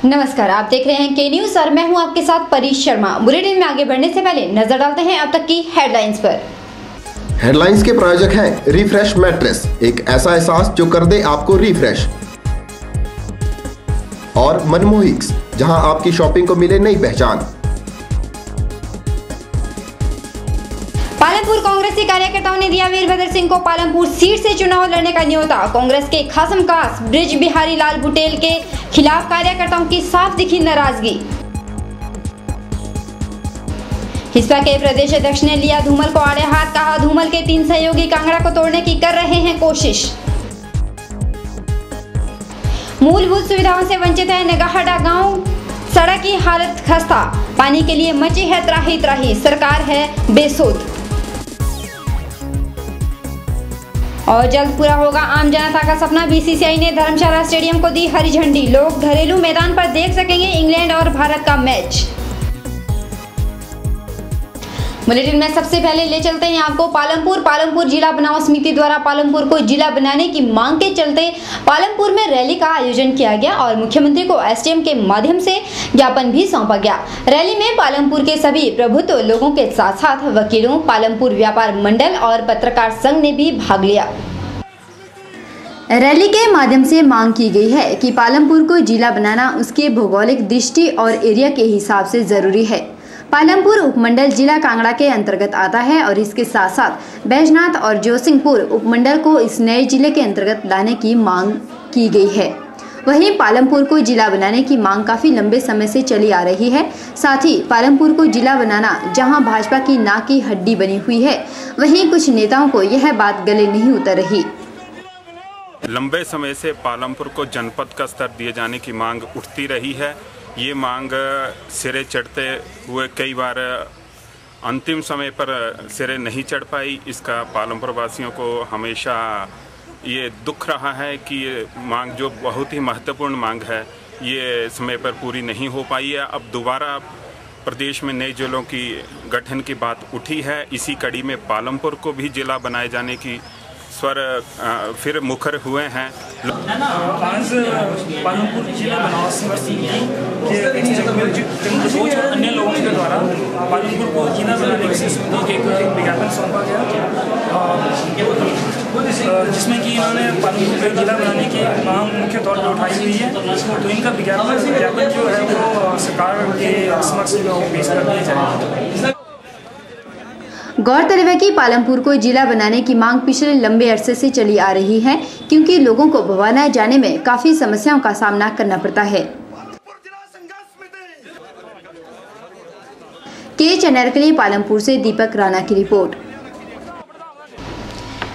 नमस्कार, आप देख रहे हैं के न्यूज और मैं हूं आपके साथ परीश शर्मा। बुलेटिन में आगे बढ़ने से पहले नजर डालते हैं अब तक की हेडलाइंस पर। हेडलाइंस के प्रायोजक हैं रिफ्रेश मैट्रेस, एक ऐसा एहसास जो कर दे आपको रिफ्रेश, और मनमोहिक्स, जहां आपकी शॉपिंग को मिले नई पहचान। पालमपुर कांग्रेसी कार्यकर्ताओं ने दिया वीरभद्र सिंह को पालमपुर सीट से चुनाव लड़ने का न्योता। कांग्रेस के खासमखास ब्रिज बिहारी लाल बुटेल के खिलाफ कार्यकर्ताओं की साफ दिखी नाराजगी। हिसपा के प्रदेश अध्यक्ष ने लिया धूमल को आड़े हाथ, कहा धूमल के 3 सहयोगी कांगड़ा को तोड़ने की कर रहे हैं कोशिश। मूलभूत सुविधाओं से वंचित है नगाहड़ा गांव, सड़क की हालत खस्ता, पानी के लिए मची है त्राही त्राही, सरकार है बेसुध। और जल्द पूरा होगा आम जनता का सपना, बीसीसीआई ने धर्मशाला स्टेडियम को दी हरी झंडी। लोग घरेलू मैदान पर देख सकेंगे इंग्लैंड और भारत का मैच। बुलेटिन में सबसे पहले ले चलते हैं आपको पालमपुर जिला बनाओ समिति द्वारा पालमपुर को जिला बनाने की मांग के चलते पालमपुर में रैली का आयोजन किया गया और मुख्यमंत्री को एसडीएम के माध्यम से ज्ञापन भी सौंपा गया। रैली में पालमपुर के सभी प्रबुद्ध लोगों के साथ साथ वकीलों, पालमपुर व्यापार मंडल और पत्रकार संघ ने भी भाग लिया। रैली के माध्यम से मांग की गई है कि पालमपुर को जिला बनाना उसके भौगोलिक दृष्टि और एरिया के हिसाब से जरूरी है। पालमपुर उपमंडल जिला कांगड़ा के अंतर्गत आता है और इसके साथ साथ बैजनाथ और जोसिंगपुर उपमंडल को इस नए जिले के अंतर्गत लाने की मांग की गई है। वहीं पालमपुर को जिला बनाने की मांग काफी लंबे समय से चली आ रही है। साथ ही पालमपुर को जिला बनाना जहां भाजपा की नाक की हड्डी बनी हुई है, वहीं कुछ नेताओं को यह बात गले नहीं उतर रही। लंबे समय से पालमपुर को जनपद का स्तर दिए जाने की मांग उठती रही है। ये मांग सिरे चढ़ते हुए कई बार अंतिम समय पर सिरे नहीं चढ़ पाई। इसका पालमपुर वासियों को हमेशा ये दुख रहा है कि ये मांग जो बहुत ही महत्वपूर्ण मांग है, ये समय पर पूरी नहीं हो पाई है। अब दोबारा प्रदेश में नए जिलों की गठन की बात उठी है। इसी कड़ी में पालमपुर को भी जिला बनाए जाने की स्वर फिर मुखर हुए हैं। आज पालमपुर जिला बनाओ समिति के अन्य लोगों के द्वारा पालमपुर को जिला बनाने की समिति के एक विज्ञापन सौंपा गया, जिसमें कि इन्होंने पालमपुर को जिला बनाने की मांग मुख्य तौर पर उठाई हुई है। तो इनका विज्ञापन जो है वो सरकार के समक्ष पेश कर दिया जाएगा। गौरतलब है कि पालमपुर को जिला बनाने की मांग पिछले लंबे अरसे से चली आ रही है, क्योंकि लोगों को भवाना जाने में काफी समस्याओं का सामना करना पड़ता है। के चैनल के लिए पालमपुर से दीपक राणा की रिपोर्ट।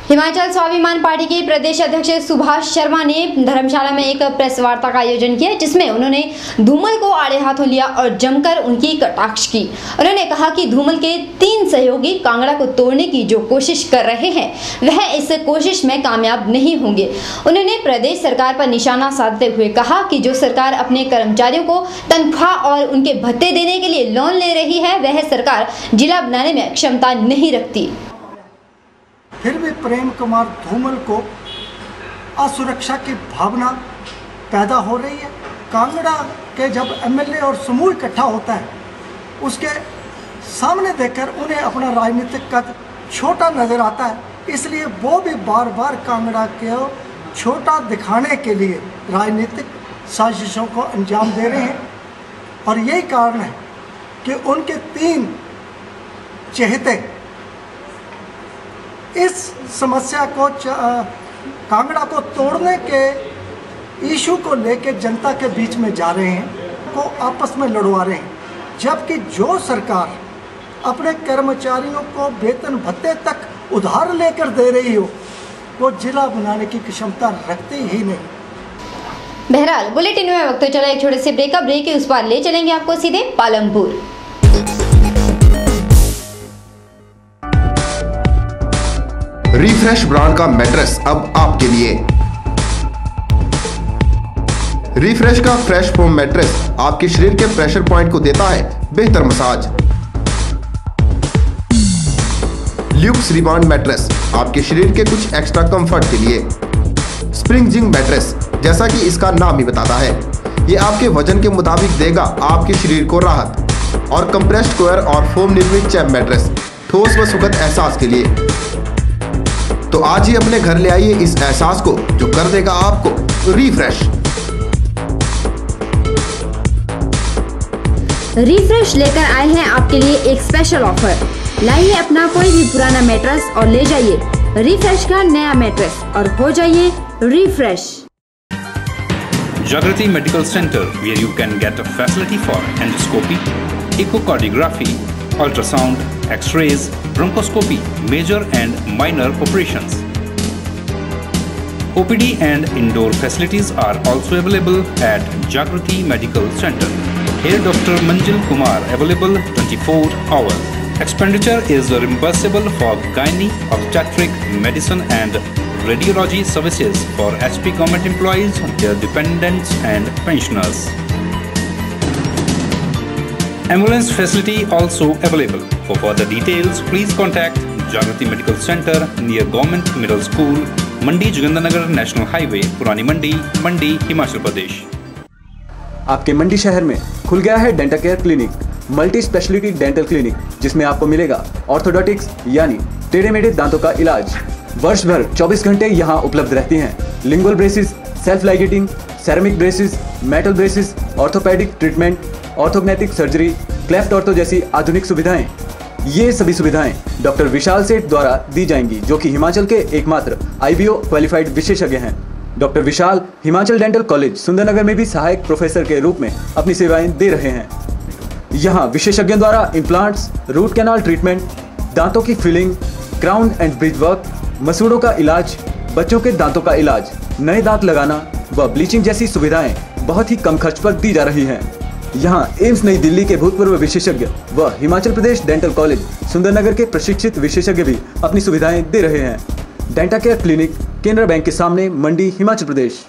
हिमाचल स्वाभिमान पार्टी के प्रदेश अध्यक्ष सुभाष शर्मा ने धर्मशाला में एक प्रेस वार्ता का आयोजन किया, जिसमें उन्होंने धूमल को आड़े हाथों लिया और जमकर उनकी कटाक्ष की। उन्होंने कहा कि धूमल के 3 सहयोगी कांगड़ा को तोड़ने की जो कोशिश कर रहे हैं, वह इस कोशिश में कामयाब नहीं होंगे। उन्होंने प्रदेश सरकार पर निशाना साधते हुए कहा कि जो सरकार अपने कर्मचारियों को तनख्वाह और उनके भत्ते देने के लिए लोन ले रही है, वह सरकार जिला बनाने में क्षमता नहीं रखती। फिर भी प्रेम कुमार धूमल को असुरक्षा की भावना पैदा हो रही है। कांगड़ा के जब एमएलए और समूह इकट्ठा होता है, उसके सामने देखकर उन्हें अपना राजनीतिक कद छोटा नजर आता है, इसलिए वो भी बार बार कांगड़ा को छोटा दिखाने के लिए राजनीतिक साजिशों को अंजाम दे रहे हैं। और यही कारण है कि उनके 3 चहेते इस समस्या को कांगड़ा को तोड़ने के इशू को लेकर जनता के बीच में जा रहे हैं, को आपस में लड़वा रहे हैं। जबकि जो सरकार अपने कर्मचारियों को वेतन भत्ते तक उधार लेकर दे रही हो, वो जिला बनाने की क्षमता रखती ही नहीं। बहरहाल बुलेटिन में वक्त चला एक छोटे से ब्रेक के उस पार ले चलेंगे आपको सीधे पालमपुर। रिफ्रेश ब्रांड का मैट्रेस अब आपके लिए। रिफ्रेश का फ्रेश फोम मैट्रेस आपके शरीर के प्रेशर पॉइंट को देता है बेहतर मसाज। ल्यूक्स रिबाउंड मैट्रेस आपके शरीर के कुछ एक्स्ट्रा कंफर्ट के लिए। स्प्रिंग जिंग मैट्रेस, जैसा कि इसका नाम ही बताता है, ये आपके वजन के मुताबिक देगा आपके शरीर को राहत। और कंप्रेस्ड कोयर और फोम निर्मित चैप मैट्रेस ठोस व सुखद एहसास के लिए। तो आज ही अपने घर ले आइए इस एहसास को जो कर देगा आपको रिफ्रेश। रिफ्रेश लेकर आए हैं आपके लिए एक स्पेशल ऑफर। लाइए अपना कोई भी पुराना मैट्रेस और ले जाइए रिफ्रेश का नया मैट्रेस और हो जाइए refresh. Jagrati Medical Center, where you can get a facility for endoscopy, echocardiography, ultrasound, X-rays, bronchoscopy, major and minor operations. OPD and indoor facilities are also available at Jagrati Medical Center. Here Dr. Manjil Kumar available 24 hours. Expenditure is reimbursable for gynae, obstetric, medicine and radiology services for HP government employees, their dependents and pensioners. Ambulance facility also available. For further details, please contact Jagrati Medical Center near Government Middle School, Mandi Jogindanagar National Highway, Purani Mandi, Mandi, Himachal Pradesh. आपके मंडी शहर में खुल गया है dental care clinic, multi speciality dental clinic, जिसमें आपको मिलेगा orthodontics यानी टेढ़े मेढ़े दांतों का इलाज। वर्ष भर 24 घंटे यहाँ उपलब्ध रहती हैं। Lingual braces, self ligating, ceramic braces, metal braces, orthopedic treatment, orthognathic surgery, cleft ortho जैसी आधुनिक सुविधाएं। ये सभी सुविधाएं डॉक्टर विशाल सेठ द्वारा दी जाएंगी, जो कि हिमाचल के एकमात्र IBO क्वालिफाइड विशेषज्ञ हैं। डॉक्टर विशाल हिमाचल डेंटल कॉलेज सुंदरनगर में भी सहायक प्रोफेसर के रूप में अपनी सेवाएं दे रहे हैं। यहाँ विशेषज्ञों द्वारा इम्प्लांट्स, रूट कैनाल ट्रीटमेंट, दांतों की filling, crown and bridge work, मसूड़ों का इलाज, बच्चों के दांतों का इलाज, नए दांत लगाना व ब्लीचिंग जैसी सुविधाएं बहुत ही कम खर्च पर दी जा रही हैं। यहाँ एम्स नई दिल्ली के भूतपूर्व विशेषज्ञ व हिमाचल प्रदेश डेंटल कॉलेज सुंदरनगर के प्रशिक्षित विशेषज्ञ भी अपनी सुविधाएं दे रहे हैं। Denta care clinic, Canara bank के सामने, मंडी, हिमाचल प्रदेश।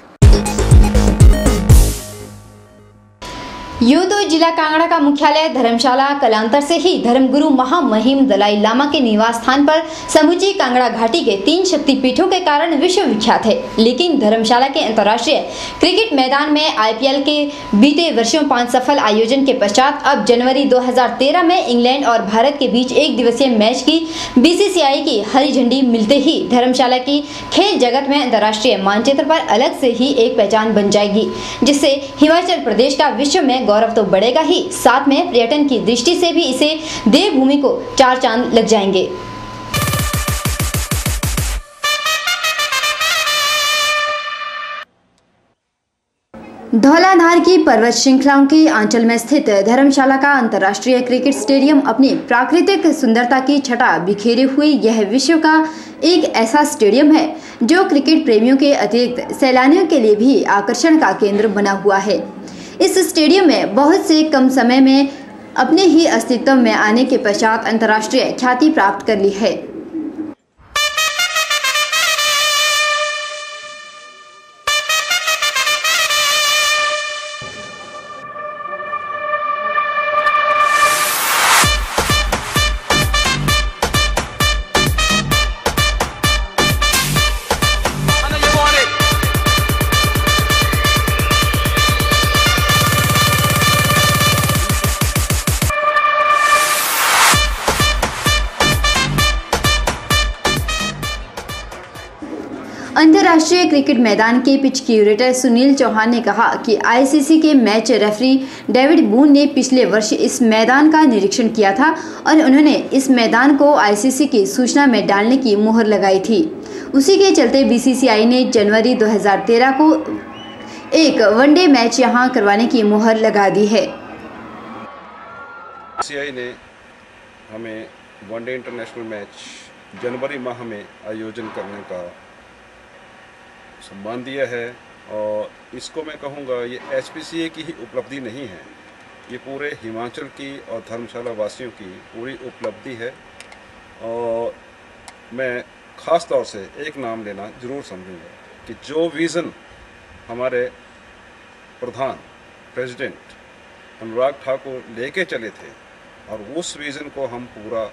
यूं तो जिला कांगड़ा का मुख्यालय धर्मशाला कलांतर से ही धर्मगुरु महामहिम दलाई लामा के निवास स्थान पर समूची कांगड़ा घाटी के 3 शक्तिपीठों के कारण विश्व विख्यात है। लेकिन धर्मशाला के अंतर्राष्ट्रीय क्रिकेट मैदान में IPL के बीते वर्षों 5 सफल आयोजन के पश्चात अब जनवरी 2013 में इंग्लैंड और भारत के बीच एक दिवसीय मैच की BCCI की हरी झंडी मिलते ही धर्मशाला की खेल जगत में अंतर्राष्ट्रीय मानचित्र पर अलग से ही एक पहचान बन जाएगी, जिससे हिमाचल प्रदेश का विश्व में गौरव तो बढ़ेगा ही, साथ में पर्यटन की दृष्टि से भी इसे देवभूमि को 4 चांद लग जाएंगे। धौलाधार की पर्वत श्रृंखलाओं के आंचल में स्थित धर्मशाला का अंतर्राष्ट्रीय क्रिकेट स्टेडियम अपनी प्राकृतिक सुंदरता की छटा बिखेरे हुए यह विश्व का एक ऐसा स्टेडियम है जो क्रिकेट प्रेमियों के अतिरिक्त सैलानियों के लिए भी आकर्षण का केंद्र बना हुआ है। इस स्टेडियम में बहुत से कम समय में अपने ही अस्तित्व में आने के पश्चात अंतर्राष्ट्रीय ख्याति प्राप्त कर ली है। अंतर्राष्ट्रीय क्रिकेट मैदान के पिच क्यूरेटर सुनील चौहान ने कहा कि ICC के मैच रेफरी डेविड बून ने पिछले वर्ष इस मैदान का निरीक्षण किया था और उन्होंने इस मैदान को ICC की सूचना में डालने की मुहर लगाई थी। उसी के चलते BCCI ने जनवरी 2013 को एक वनडे मैच यहां करवाने की मुहर लगा दी है। BCCI ने हमें वनडे इंटरनेशनल मैच जनवरी माह में आयोजन करने का सम्मान दिया है और इसको मैं कहूँगा ये HPCA की ही उपलब्धि नहीं है, ये पूरे हिमाचल की और धर्मशाला वासियों की पूरी उपलब्धि है। और मैं ख़ास तौर से एक नाम लेना ज़रूर समझूंगा कि जो विज़न हमारे प्रधान प्रेसिडेंट अनुराग ठाकुर लेके चले थे और उस विज़न को हम पूरा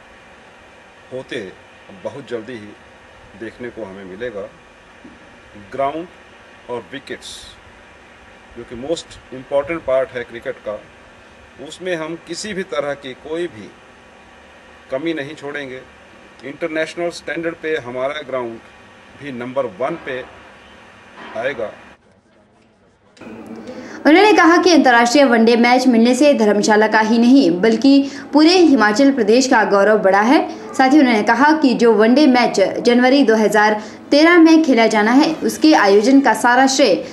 होते बहुत जल्दी ही देखने को हमें मिलेगा। ग्राउंड और विकेट्स जो कि मोस्ट इम्पॉर्टेंट पार्ट है क्रिकेट का, उसमें हम किसी भी तरह की कोई भी कमी नहीं छोड़ेंगे। इंटरनेशनल स्टैंडर्ड पे हमारा ग्राउंड भी नंबर 1 पे आएगा। उन्होंने कहा कि अंतर्राष्ट्रीय वनडे मैच मिलने से धर्मशाला का ही नहीं बल्कि पूरे हिमाचल प्रदेश का गौरव बढ़ा है। साथ ही उन्होंने कहा कि जो वनडे मैच जनवरी 2013 में खेला जाना है, उसके आयोजन का सारा श्रेय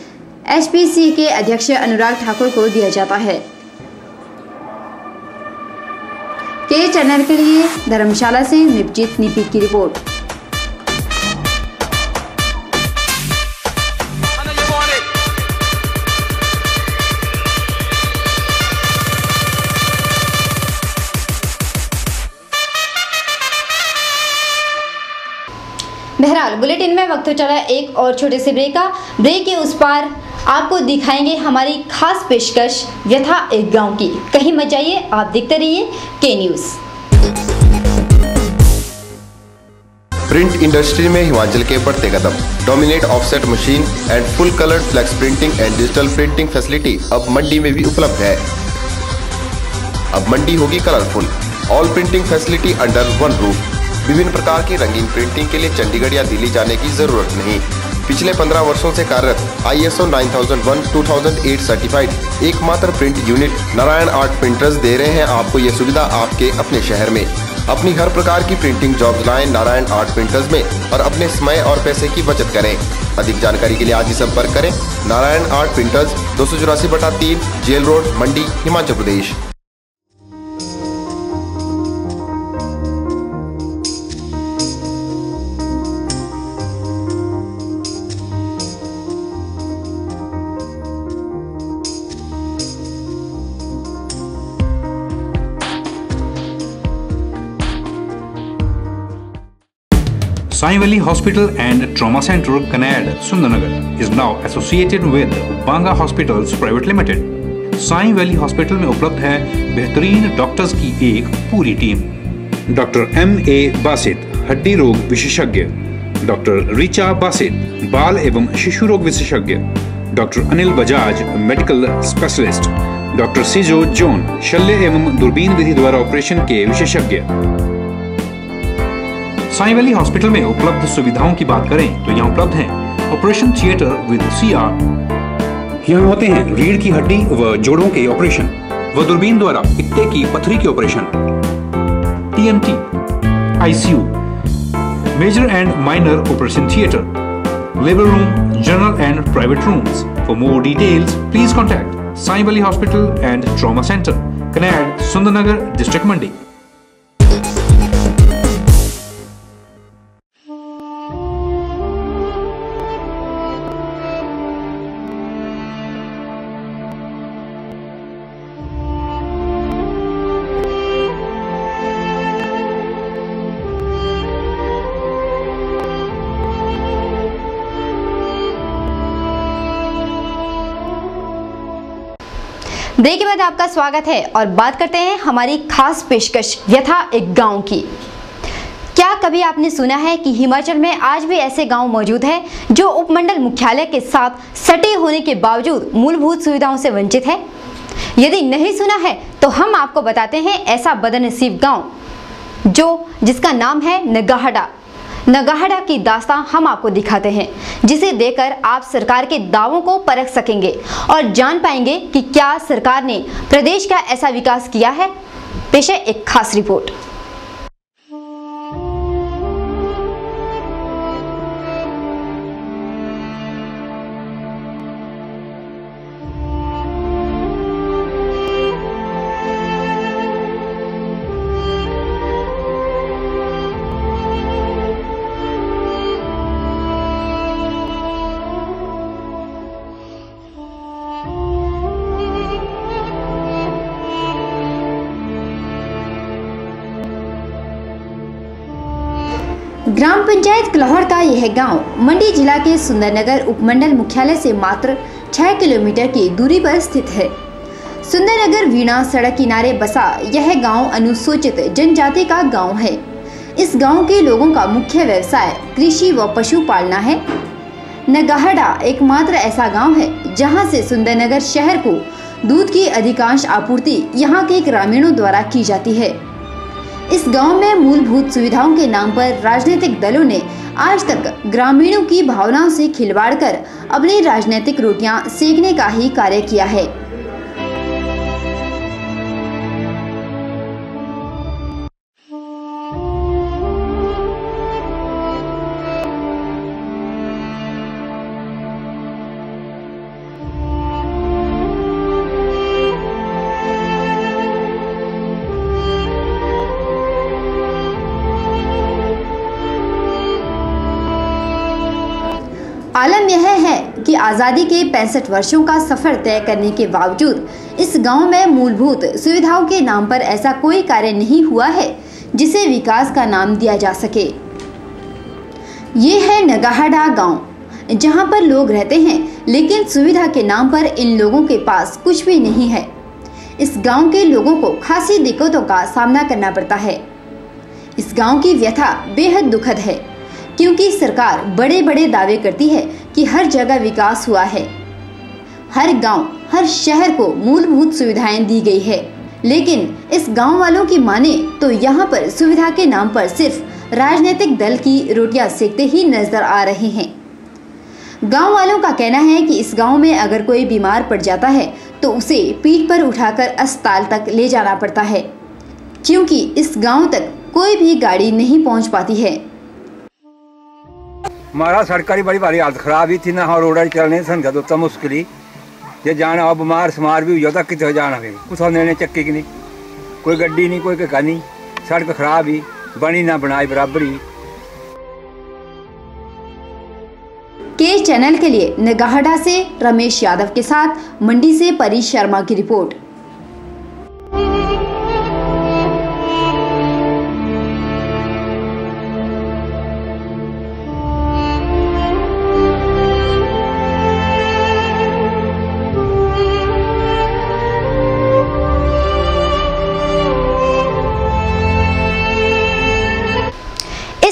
HPCA के अध्यक्ष अनुराग ठाकुर को दिया जाता है। के चैनल के लिए धर्मशाला से निपजीत नीपी की रिपोर्ट। बहरहाल बुलेटिन में वक्त चला एक और छोटे से ब्रेक का। ब्रेक के उस पार आपको दिखाएंगे हमारी खास पेशकश यथा एक गांव की। कहीं मत जाइए, आप देखते रहिए के न्यूज। प्रिंट इंडस्ट्री में हिमाचल के बढ़ते कदम। Dominate offset machine and full colour flex printing and digital printing facility अब मंडी में भी उपलब्ध है। अब मंडी होगी colourful. All printing facility under one roof. विभिन्न प्रकार की रंगीन प्रिंटिंग के लिए चंडीगढ़ या दिल्ली जाने की जरूरत नहीं। पिछले 15 वर्षों से कार्यरत ISO 9001-2008 सर्टिफाइड एकमात्र print unit Narayan art printers दे रहे हैं आपको ये सुविधा आपके अपने शहर में। अपनी हर प्रकार की प्रिंटिंग जॉब्स लाएं नारायण आर्ट प्रिंटर्स में और अपने समय और पैसे की बचत करें। अधिक जानकारी के लिए आज ही संपर्क करें Narayan art printers, 284/3 jail road, Mandi, Himachal Pradesh. Sai Valley Hospital and Trauma Center, Kanad, Sundarnagar is now associated with Banga Hospitals Private Limited. Sai Valley Hospital में उपलब्ध है बेहतरीन डॉक्टर्स की एक पूरी टीम। Doctor M.A. बासित, हड्डी रोग विशेषज्ञ, डॉक्टर रिचा बासित, बाल एवं शिशु रोग विशेषज्ञ, doctor Anil Bajaj, medical specialist, doctor Sijo John, शल्य एवं दूरबीन विधि द्वारा ऑपरेशन के विशेषज्ञ। साई वैली हॉस्पिटल में उपलब्ध सुविधाओं की बात करें तो यहाँ उपलब्ध है ऑपरेशन थिएटर विद CR। यहाँ होते हैं रीढ़ की हड्डी व जोड़ों के ऑपरेशन व दूरबीन द्वारा पित्ते की पथरी के operation, TMT, ICU, major and minor operation theatre, labour room, general and private rooms. For more details please contact Sai valley hospital and trauma centre, Kanaid, Sundernagar, district Mandi. Break के बाद आपका स्वागत है और बात करते हैं हमारी खास पेशकश यथा एक गांव की। क्या कभी आपने सुना है कि हिमाचल में आज भी ऐसे गांव मौजूद हैं जो उपमंडल मुख्यालय के साथ सटे होने के बावजूद मूलभूत सुविधाओं से वंचित है? यदि नहीं सुना है तो हम आपको बताते हैं ऐसा बदनसीब गांव जिसका नाम है नगाहड़ा। नगाहड़ा की दास्तां हम आपको दिखाते हैं, जिसे देखकर आप सरकार के दावों को परख सकेंगे और जान पाएंगे कि क्या सरकार ने प्रदेश का ऐसा विकास किया है। पेश है एक खास रिपोर्ट। ग्राम पंचायत क्लाहौर का यह गांव मंडी जिला के सुंदरनगर उपमंडल मुख्यालय से मात्र 6 किलोमीटर की दूरी पर स्थित है। सुंदरनगर वीणा सड़क किनारे बसा यह गांव अनुसूचित जनजाति का गांव है। इस गांव के लोगों का मुख्य व्यवसाय कृषि व पशुपालना है। नगाहड़ा एकमात्र ऐसा गांव है जहां से सुंदरनगर शहर को दूध की अधिकांश आपूर्ति यहां के ग्रामीणों द्वारा की जाती है। इस गांव में मूलभूत सुविधाओं के नाम पर राजनीतिक दलों ने आज तक ग्रामीणों की भावनाओं से खिलवाड़ कर अपनी राजनीतिक रोटियां सेकने का ही कार्य किया है। आलम यह है कि आज़ादी के 65 वर्षों का सफर तय करने के बावजूद इस गांव में मूलभूत सुविधाओं के नाम पर ऐसा कोई कार्य नहीं हुआ है जिसे विकास का नाम दिया जा सके। ये है नगाहडा गांव, जहां पर लोग रहते हैं, लेकिन सुविधा के नाम पर इन लोगों के पास कुछ भी नहीं है। इस गांव के लोगों को खासी दिक्कतों का सामना करना पड़ता है। इस गांव की व्यथा बेहद दुखद है, क्योंकि सरकार बड़े बड़े दावे करती है कि हर जगह विकास हुआ है, हर गांव, हर शहर को मूलभूत सुविधाएं दी गई है, लेकिन इस गांव वालों की माने तो यहाँ पर सुविधा के नाम पर सिर्फ राजनीतिक दल की रोटियां सेकते ही नजर आ रहे हैं। गांव वालों का कहना है कि इस गांव में अगर कोई बीमार पड़ जाता है तो उसे पीठ पर उठाकर अस्पताल तक ले जाना पड़ता है, क्योंकि इस गांव तक कोई भी गाड़ी नहीं पहुंच पाती है। हमारा सरकारी बड़ी भारी हालत खराब ही थी ना, और रोड चलने संख्या तो तब मुश्किल ही ये जाना, और बीमार समार भी हो जाता कितने जाना, फिर कुछ निर्णय चक्के की नहीं, कोई गड्डी नहीं, कोई का नहीं, सड़क खराब ही बनी ना बनाई बराबरी। के चैनल के लिए नगाहडा से रमेश यादव के साथ मंडी से परी शर्मा की रिपोर्ट।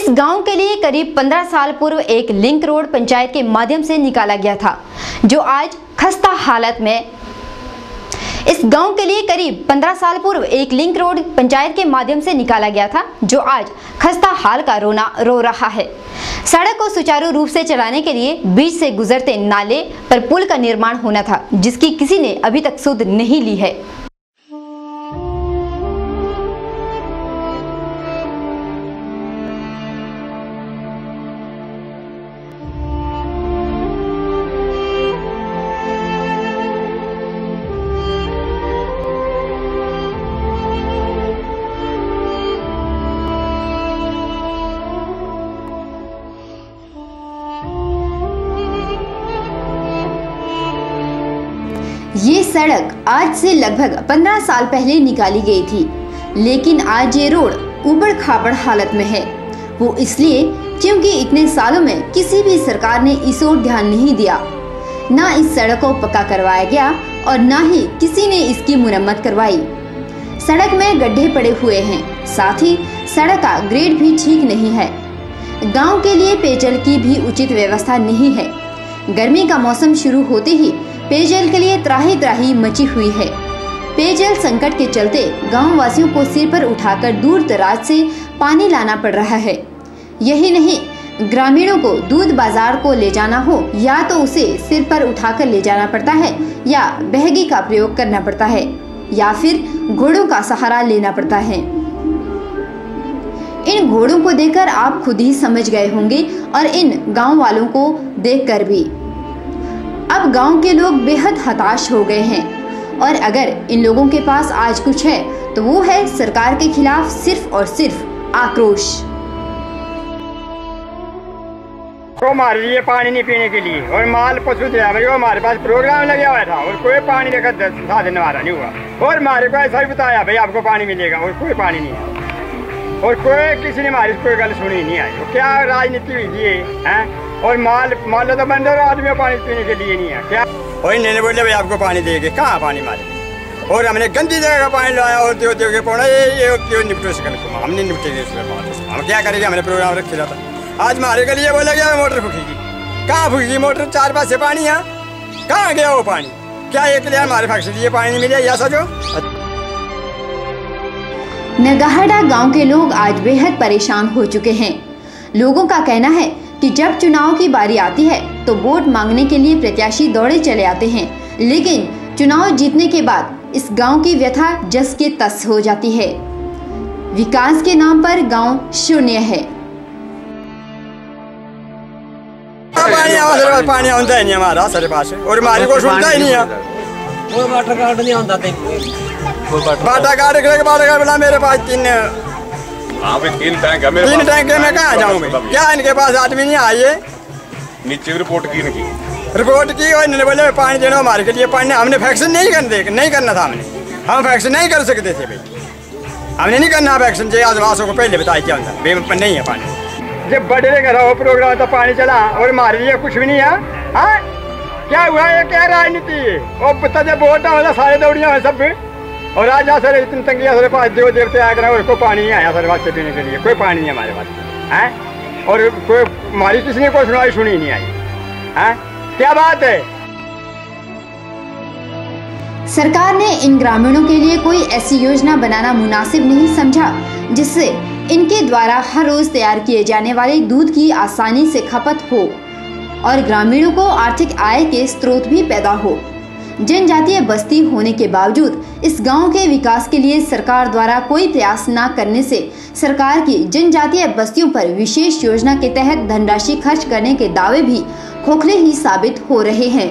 गांव के लिए करीब 15 साल पूर्व एक लिंक रोड पंचायत के माध्यम से निकाला गया था, जो आज खस्ता हालत में। इस गांव के लिए करीब 15 साल पूर्व एक लिंक रोड पंचायत के माध्यम से निकाला गया था, जो आज खस्ता हाल का रोना रो रहा है। सड़क को सुचारू रूप से चलाने के लिए बीच से गुजरते नाले पर पुल का निर्माण होना था, जिसकी किसी ने अभी तक सुध नहीं ली है। ये सड़क आज से लगभग 15 साल पहले निकाली गई थी, लेकिन आज ये रोड उबड़ खाबड़ हालत में है। वो इसलिए क्योंकि इतने सालों में किसी भी सरकार ने इस ओर ध्यान नहीं दिया। ना इस सड़क को पक्का करवाया गया और ना ही किसी ने इसकी मुरम्मत करवाई। सड़क में गड्ढे पड़े हुए हैं, साथ ही सड़क का ग्रेड भी ठीक नहीं है। गाँव के लिए पेयजल की भी उचित व्यवस्था नहीं है। गर्मी का मौसम शुरू होते ही पेयजल के लिए त्राही त्राही मची हुई है। पेयजल संकट के चलते गांव वासियों को सिर पर उठाकर दूर दराज से पानी लाना पड़ रहा है। यही नहीं, ग्रामीणों को दूध बाजार को ले जाना हो या तो उसे सिर पर उठाकर ले जाना पड़ता है, या बहगी का प्रयोग करना पड़ता है, या फिर घोड़ों का सहारा लेना पड़ता है। इन घोड़ों को देखकर आप खुद ही समझ गए होंगे, और इन गांव वालों को देखकर भी। अब गांव के लोग बेहद हताश हो गए हैं, और अगर इन लोगों के पास आज कुछ है तो वो है सरकार के खिलाफ सिर्फ और सिर्फ आक्रोश। तो हमारे लिए पानी नहीं पीने के लिए, और माल पशु हमारे पास प्रोग्राम लगा हुआ था, और कोई पानी का साधन हमारा नहीं हुआ। और हमारे को ऐसा ही बताया भाई आपको पानी मिलेगा, और कोई पानी नहीं है, और कोई किसी ने हमारी कोई गल सुनी नहीं आई। तो क्या राजनीति हुई थी है? और माल तो बंद और आदमी पानी पीने के लिए नहीं है क्या? और इन्होंने बोले भाई आपको पानी देंगे, कहाँ पानी मारे? और हमने गंदी जगह का पानी लाया, और दो के पौना ये निपटो से हमने निपटेंगे। हम क्या करेंगे? हमने प्रोग्राम रखे था। आज हमारे के लिए बोला गया मोटर फूकेगी। कहाँ फूकेगी मोटर? 4 पास से पानी है, कहाँ गया वो पानी? क्या एक लिया हमारे फैक्ट्री ये पानी नहीं मिले या सजो? नगाहड़ा गांव के लोग आज बेहद परेशान हो चुके हैं। लोगों का कहना है कि जब चुनाव की बारी आती है तो वोट मांगने के लिए प्रत्याशी दौड़े चले आते हैं, लेकिन चुनाव जीतने के बाद इस गांव की व्यथा जस के तस हो जाती है। विकास के नाम पर गांव शून्य है। पानी आता ही नहीं हमारा सारे पास और हमारी को सुनता ही नहीं है। कोई वाटर कार्ड नहीं आता वाटर कार्ड बना मेरे पास तीन टैंक है। मैं कहाँ जाऊँगा? क्या इनके पास आदमी नहीं आए? नीचे रिपोर्ट की और इन्होंने बोले पानी देना हमारे के लिए। पानी हमने वैक्सीन नहीं करना था। हम वैक्सीन नहीं कर सकते थे भाई, हमने नहीं करना वैक्सीन। जो आदिवासियों को पहले बताया क्या होता नहीं है पानी। जब बड़े घर हो प्रोग्राम तो पानी चला और हमारे लिए कुछ भी नहीं है। हाँ क्या हुआ? ये क्या राजनीति? और पता जब वोट होता सारे दौड़िया है सब। और आज सर इतनी तंगी है, पास देव देवते आ गए और कोई पानी नहीं आया सर वास्ते पीने के लिए। कोई पानी नहीं हमारे पास है। और कोई हमारी किसी ने कोई सुनवाई सुनी नहीं आई है। क्या बात है? सरकार ने इन ग्रामीणों के लिए कोई ऐसी योजना बनाना मुनासिब नहीं समझा जिससे इनके द्वारा हर रोज तैयार किए जाने वाले दूध की आसानी से खपत हो और ग्रामीणों को आर्थिक आय के स्रोत भी पैदा हो। जनजातीय बस्ती होने के बावजूद इस गांव के विकास के लिए सरकार द्वारा कोई प्रयास न करने से सरकार की जनजातीय बस्तियों पर विशेष योजना के तहत धनराशि खर्च करने के दावे भी खोखले ही साबित हो रहे हैं।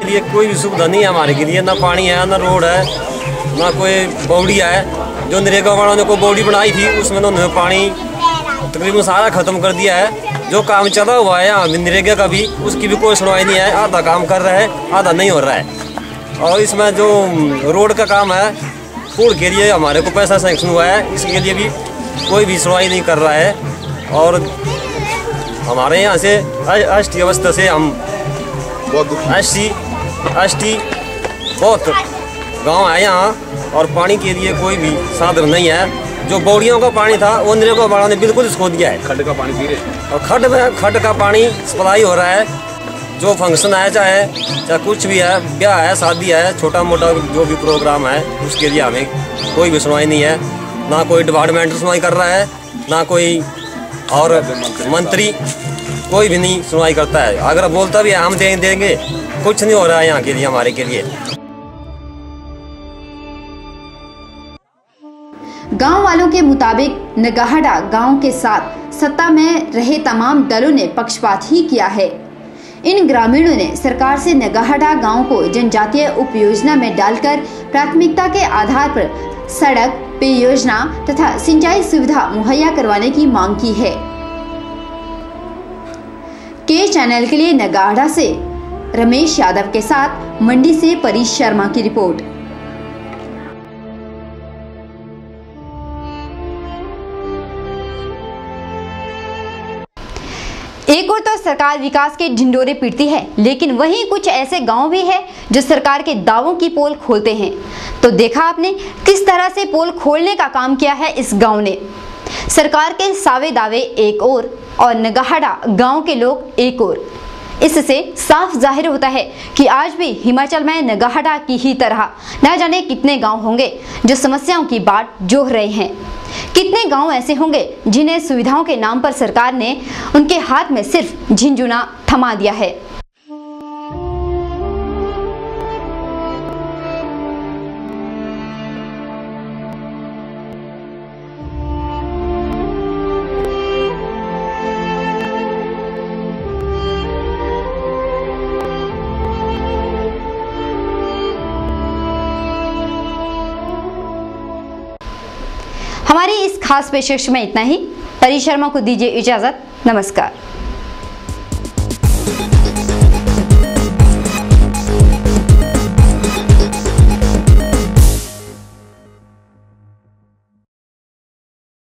लिए कोई भी सुविधा नहीं है हमारे के लिए, ना पानी है, ना रोड है, ना कोई बौड़ी है। जो नरेगा वालों ने कोई बौड़ी बनाई थी उसमें उन्होंने पानी तकरीबन सारा खत्म कर दिया है। जो काम चला हुआ है यहाँ नरेगा का भी, उसकी भी कोई सुनवाई नहीं है। आधा काम कर रहा है, आधा नहीं हो रहा है। और इसमें जो रोड का काम है पुल के लिए हमारे को पैसा सैंक्शन हुआ है, इसके लिए भी कोई भी सुनवाई नहीं कर रहा है। और हमारे यहाँ से एसटी अवस्था से हम एसटी बहुत गांव है यहाँ और पानी के लिए कोई भी साधन नहीं है। जो बौड़ियों का पानी था वो नरेगा वालों ने बिल्कुल इसको दिया है। खड्ड का पानी पी रहे और खड्ड का पानी सप्लाई हो रहा है। जो फंक्शन है चाहे कुछ भी है, ब्याह है, शादी है, छोटा मोटा जो भी प्रोग्राम है उसके लिए हमें कोई भी सुनवाई नहीं है। ना कोई डिपार्टमेंट सुनवाई कर रहा है, ना कोई और मंत्री कोई भी नहीं सुनवाई करता है। अगर बोलता भी है हम देंगे, कुछ नहीं हो रहा है यहाँ के लिए हमारे के लिए। गांव वालों के मुताबिक नगाहड़ा गांव के साथ सत्ता में रहे तमाम दलों ने पक्षपात ही किया है। इन ग्रामीणों ने सरकार से नगाहड़ा गांव को जनजातीय उप योजना में डालकर प्राथमिकता के आधार पर सड़क, पेय योजना तथा सिंचाई सुविधा मुहैया करवाने की मांग की है। के चैनल के लिए नगाहड़ा से रमेश यादव के साथ मंडी से परीश शर्मा की रिपोर्ट। एक और तो सरकार विकास के ढिंडोरे पीटती है, लेकिन वहीं कुछ ऐसे गांव भी है जो सरकार के दावों की पोल खोलते हैं। तो देखा आपने किस तरह से पोल खोलने का काम किया है इस गांव ने। सरकार के सावे दावे एक और नगाहड़ा गांव के लोग एक और। इससे साफ जाहिर होता है कि आज भी हिमाचल में नगाहड़ा की ही तरह न जाने कितने गांव होंगे जो समस्याओं की बाट जोह रहे हैं। कितने गांव ऐसे होंगे जिन्हें सुविधाओं के नाम पर सरकार ने उनके हाथ में सिर्फ झिंझुना थमा दिया है। हमारी इस खास पेशकश में इतना ही। परी शर्मा को दीजिए इजाजत। नमस्कार।